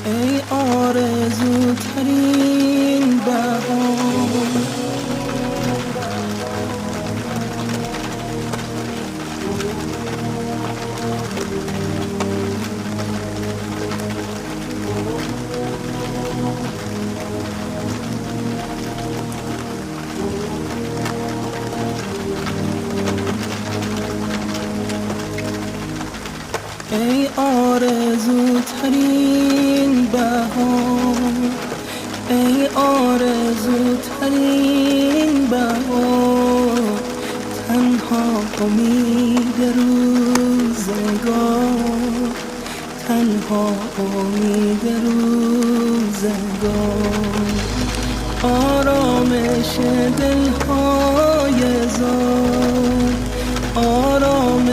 ای آرزوترین بهار، ای آرزوترین بهار، ای آرزوترین بهار، تنها امید روزگار، تنها امید روزگار، آرامش دلهای زار.